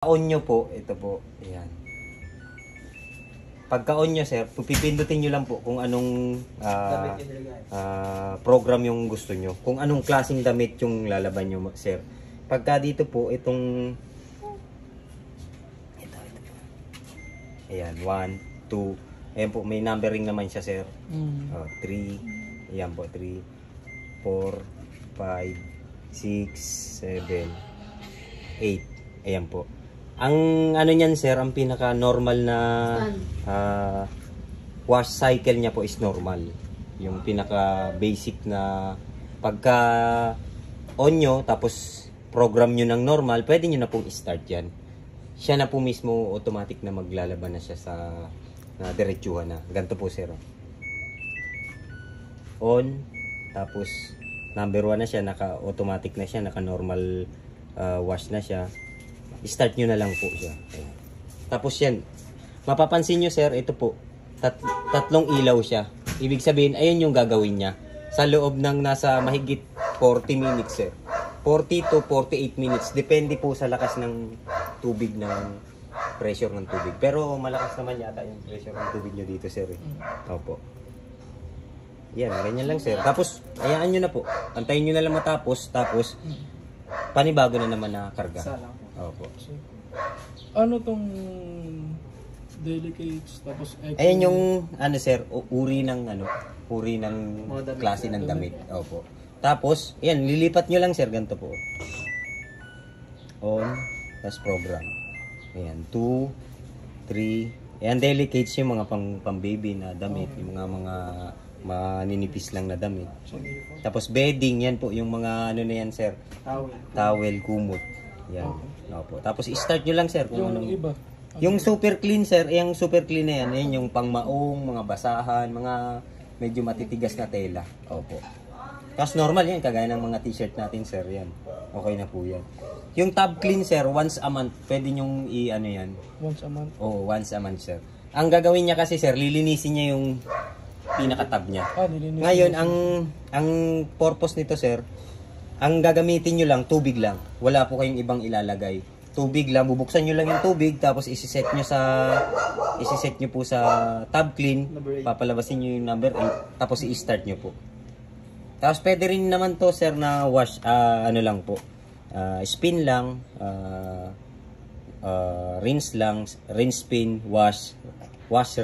On nyo po, ito po, ayan. Pagka-on nyo, sir, pipindutin nyo lang po kung anong program yung gusto nyo. Kung anong klaseng damit yung lalaban nyo, sir. Pagka dito po, ito. Ayan, 1, 2. Ayan po, may numbering naman siya, sir. 3. Ayan po, 3, 4, 5, 6, 7, 8. Ayan po. Ang ano niyan, sir, ang pinaka normal na wash cycle niya po is normal. Yung pinaka basic na pagka on nyo, tapos program nyo ng normal, pwede nyo na pong start yan. Siya na po mismo automatic na maglalaban na siya sa diretsuhan na. Ganito po, sir. On, tapos number 1 na siya, naka-automatic na siya, naka-normal wash na siya. Start nyo na lang po siya. Ayan. Tapos yan, mapapansin nyo, sir, ito po, tatlong ilaw siya. Ibig sabihin, ayun yung gagawin niya. Sa loob ng nasa mahigit 40 minutes, sir. 40 to 48 minutes. Depende po sa lakas ng tubig, ng pressure ng tubig. Pero malakas naman yata yung pressure ng tubig nyo dito, sir. Opo. Yan, ganyan lang, sir. Tapos, ayaan nyo na po. Antayin nyo na lang matapos. Tapos, panibago na naman na karga. Opo. Ano tong delicates tapos eco? Ayan yung ano, sir, uri ng klase ng damit. Opo. Tapos, ayan, lilipat nyo lang, sir, ganito po. On, tapos program. Ayan, 2, 3. Ayan, delicates yung mga pang baby na damit, yung mga maninipis lang na damit. Tapos bedding, yan po yung mga ano na yan, sir. Towel, kumot. Yan. Opo. Tapos i-start nyo lang, sir, kung yung anong iba. Yung super clean, sir, yung super clean na yan, yan yung pangmaong, mga basahan, mga medyo matitigas na tela. Opo. Tapos normal yan, kagaya ng mga t-shirt natin, sir, yan. Okay na po yan. Yung tab clean, sir, once a month, pwede nyong i-ano yan. Once a month? Oo, once a month, sir. Ang gagawin niya kasi, sir, lilinisin niya yung pinaka-tab niya. Ngayon, ang purpose nito, sir, ang gagamitin nyo lang, tubig lang. Wala po kayong ibang ilalagay. Tubig lang, bubuksan nyo lang yung tubig, tapos isiset nyo po sa tab clean, papalabasin nyo yung number 8, tapos i-start nyo po. Tapos pwede rin naman to, sir, na wash, ano lang po, spin lang, rinse lang, rinse spin, wash,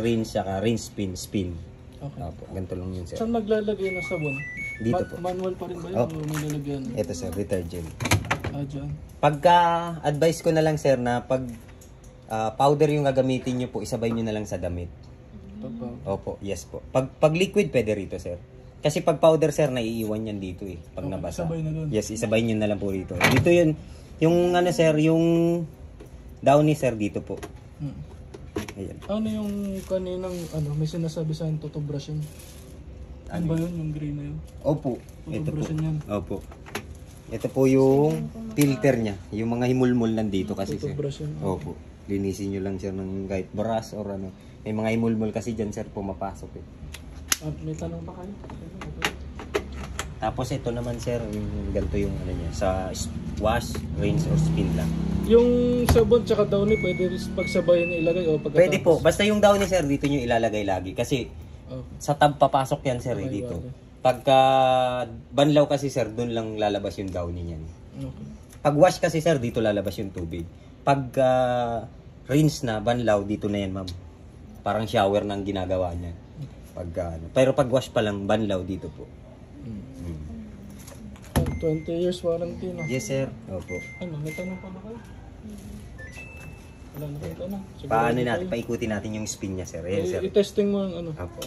rinse, saka rinse spin, spin. Okay. Opo, ganito lang yun, sir. Saan naglalagay ng sabon? Dito po. Manual pa rin ba yun? Opo. O may lalagyan? Ito, sir, detergent. Dyan. Pagka-advise ko na lang, sir, na pag powder yung gagamitin nyo po, isabay nyo na lang sa damit. Opo, yes po. Pag liquid, pwede rito, sir. Kasi pag powder, sir, naiiwan yan dito eh. Pag nabasa. Isabay na doon. Yes, isabay nyo na lang po rito. Dito yun, yung ano, sir, yung downy, sir, dito po. Ayan. Ano yung kaninang, may sinasabi sa toothbrushing? Ano ba yun, yung gray na yun? Opo, ito po. Toothbrushing yan. Opo. Ito po yung filter niya. Yung mga himulmol nandito kasi, sir. Opo. Linisin nyo lang, sir, ng kahit brush or ano. May mga himulmol kasi dyan, sir, pumapasok eh. May tanong pa kayo? Tapos ito naman, sir, yung ganito yung ano niya. Sa wash, rinse, or spin lang. Yung sabon tsaka downy, pwede pagsabayan na ilagay o pagkatapos? Pwede po. Basta yung downy, sir, dito nyo ilalagay lagi. Kasi sa tab papasok yan, sir, Okay, dito. okay. Pagka banlaw kasi, sir, dun lang lalabas yung downy niyan. Okay. Pag wash kasi, sir, dito lalabas yung tubig. Pag rinse na, banlaw, dito na yan, ma'am. Parang shower nang ginagawa niya. Pero pag wash pa lang, banlaw dito po. 20 years warranty na. Yes, sir. Opo. May tanong pa na kayo? Wala na kayo tanong. Paano natin, paikutin natin yung spin niya, sir. Ayan, sir. I-testing mo ang ano. Opo.